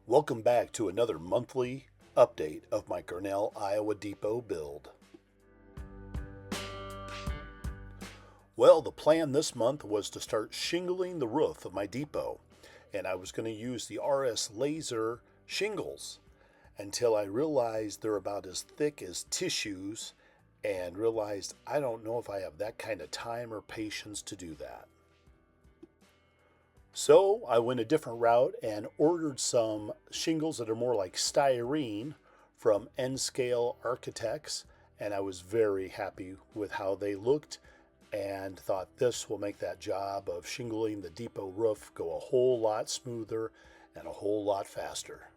Welcome back to another monthly update of my Grinnell, Iowa depot build. Well, the plan this month was to start shingling the roof of my depot, and I was going to use the RS laser shingles until I realized they're about as thick as tissues and realized I don't know if I have that kind of time or patience to do that. So I went a different route and ordered some shingles that are more like styrene from N-Scale Architects, and I was very happy with how they looked and thought this will make that job of shingling the depot roof go a whole lot smoother and a whole lot faster.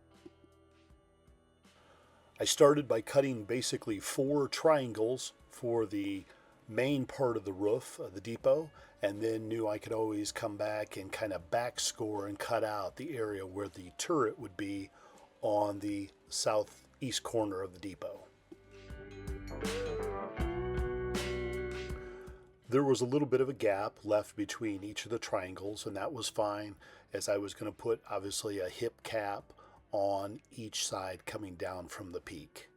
I started by cutting basically 4 triangles for the main part of the roof of the depot, and then knew I could always come back and kind of back score and cut out the area where the turret would be on the southeast corner of the depot. There was a little bit of a gap left between each of the triangles, and that was fine, as I was going to put obviously a hip cap on each side coming down from the peak.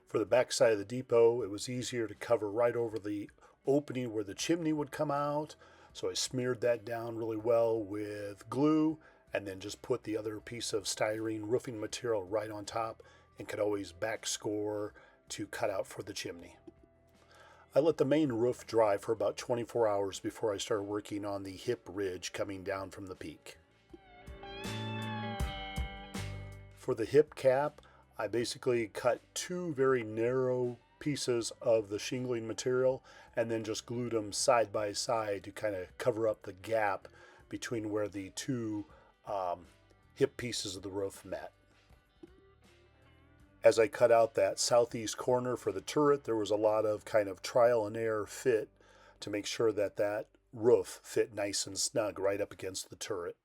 For the back side of the depot, it was easier to cover right over the opening where the chimney would come out, so I smeared that down really well with glue and then just put the other piece of styrene roofing material right on top and could always back score to cut out for the chimney. I let the main roof dry for about 24 hours before I started working on the hip ridge coming down from the peak. For the hip cap, I basically cut 2 very narrow pieces of the shingling material and then just glued them side by side to kind of cover up the gap between where the 2 hip pieces of the roof met. As I cut out that southeast corner for the turret, there was a lot of kind of trial and error fit to make sure that that roof fit nice and snug right up against the turret.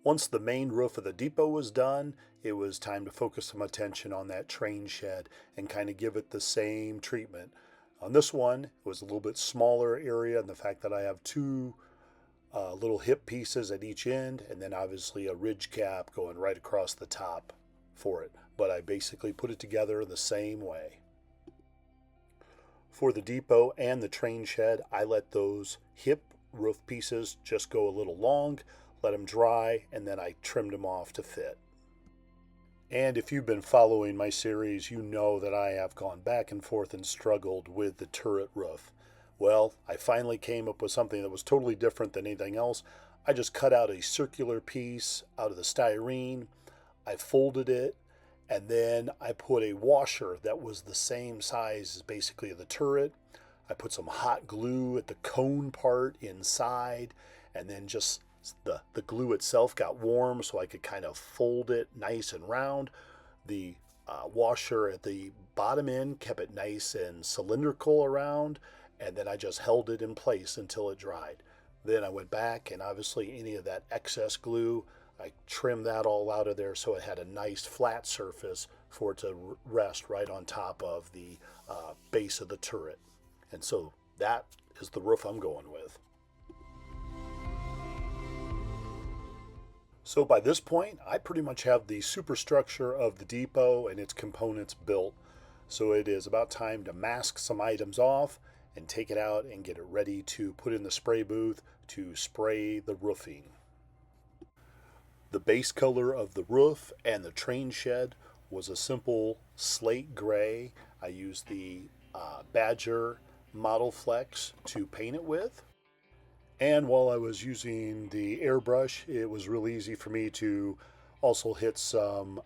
Once the main roof of the depot was done, it was time to focus some attention on that train shed and kind of give it the same treatment. On this one, it was a little bit smaller area, and the fact that I have 2 little hip pieces at each end, and then obviously a ridge cap going right across the top for it. But I basically put it together the same way. For the depot and the train shed, I let those hip roof pieces just go a little long, let them dry, and then I trimmed them off to fit. And if you've been following my series, you know that I have gone back and forth and struggled with the turret roof. Well, I finally came up with something that was totally different than anything else. I just cut out a circular piece out of the styrene, I folded it, and then I put a washer that was the same size as basically the turret. I put some hot glue at the cone part inside, and then just the glue itself got warm so I could kind of fold it nice and round. The washer at the bottom end kept it nice and cylindrical around, and then I just held it in place until it dried. Then I went back, and obviously any of that excess glue, I trimmed that all out of there so it had a nice flat surface for it to rest right on top of the base of the turret. And so that is the roof I'm going with. So by this point, I pretty much have the superstructure of the depot and its components built. So it is about time to mask some items off and take it out and get it ready to put in the spray booth to spray the roofing. The base color of the roof and the train shed was a simple slate gray. I used the Badger Model Flex to paint it with. And while I was using the airbrush, it was really easy for me to also hit some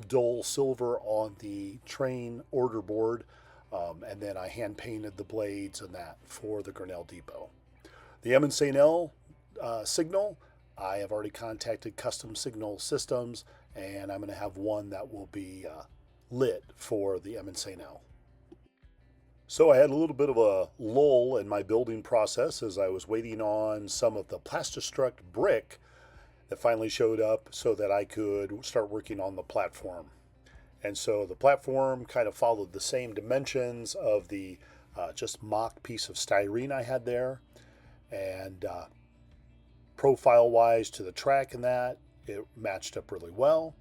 dull silver on the train order board, and then I hand painted the blades and that for the Grinnell depot. The M&L signal, I have already contacted Custom Signal Systems, and I'm going to have one that will be lit for the M&L. So I had a little bit of a lull in my building process as I was waiting on some of the Plastistruct brick that finally showed up so that I could start working on the platform. And so the platform kind of followed the same dimensions of the just mock piece of styrene I had there. And profile wise to the track and that, it matched up really well.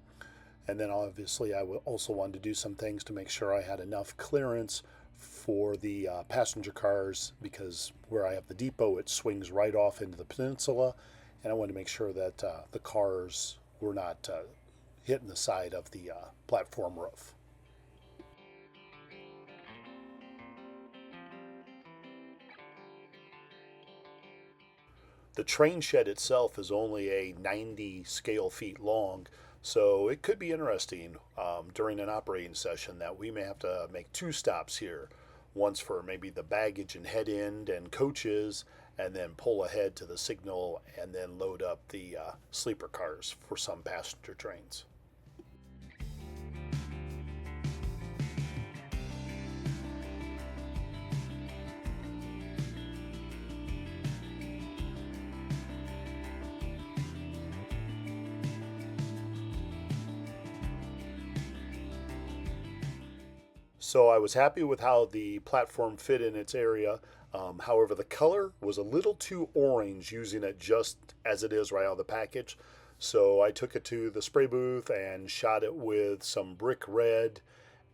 And then obviously I also wanted to do some things to make sure I had enough clearance for the passenger cars, because where I have the depot, it swings right off into the peninsula, and I wanted to make sure that the cars were not hitting the side of the platform roof. The train shed itself is only a 90 scale feet long, so it could be interesting during an operating session that we may have to make two stops here. Once for maybe the baggage and head end and coaches, and then pull ahead to the signal and then load up the sleeper cars for some passenger trains. So I was happy with how the platform fit in its area. However, the color was a little too orange using it just as it is right out of the package. So I took it to the spray booth and shot it with some brick red,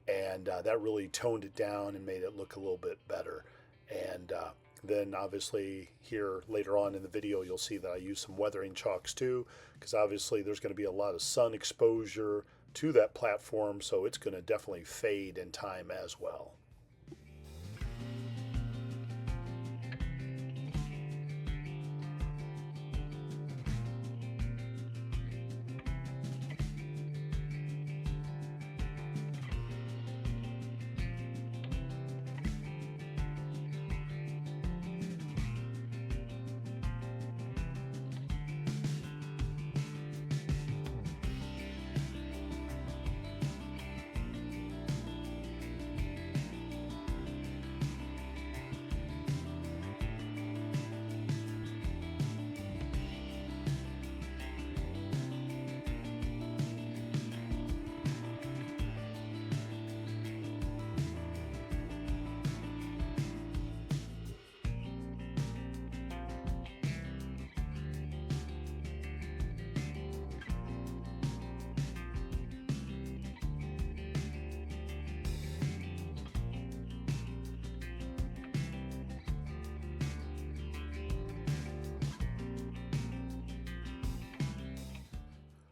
and that really toned it down and made it look a little bit better. And then obviously here later on in the video, you'll see that I use some weathering chalks too, because obviously there's going to be a lot of sun exposure to that platform, so it's going to definitely fade in time as well.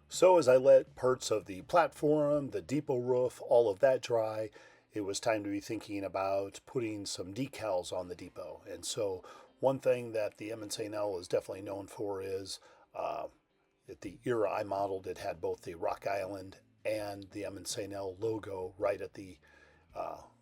So as I let parts of the platform, the depot roof, all of that dry, it was time to be thinking about putting some decals on the depot. And so one thing that the M&L is definitely known for is at the era I modeled, it had both the Rock Island and the M&L logo right at the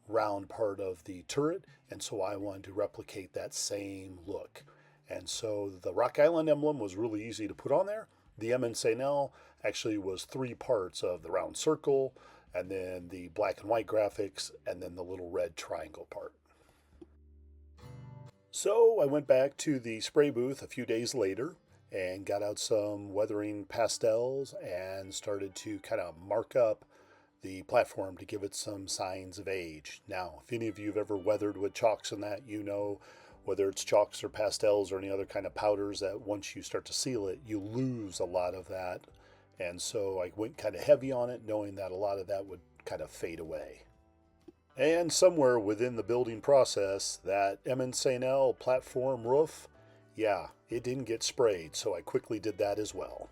round part of the turret. And so I wanted to replicate that same look. And so the Rock Island emblem was really easy to put on there. The M&L actually was three parts of the round circle, and then the black and white graphics, and then the little red triangle part. So I went back to the spray booth a few days later and got out some weathering pastels and started to kind of mark up the platform to give it some signs of age. Now, if any of you have ever weathered with chalks and that, you know whether it's chalks or pastels or any other kind of powders, that once you start to seal it, you lose a lot of that. And so I went kind of heavy on it, knowing that a lot of that would kind of fade away. And somewhere within the building process, that M&L platform roof, yeah, it didn't get sprayed, so I quickly did that as well.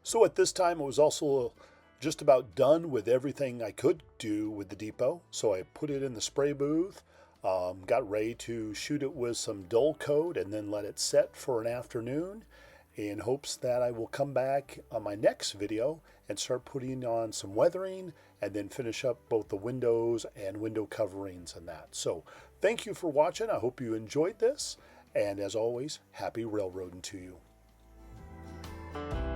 So at this time, it was also just about done with everything I could do with the depot. So I put it in the spray booth, got ready to shoot it with some Dul-Cote and then let it set for an afternoon in hopes that I will come back on my next video and start putting on some weathering and then finish up both the windows and window coverings and that. So thank you for watching. I hope you enjoyed this. And as always, happy railroading to you.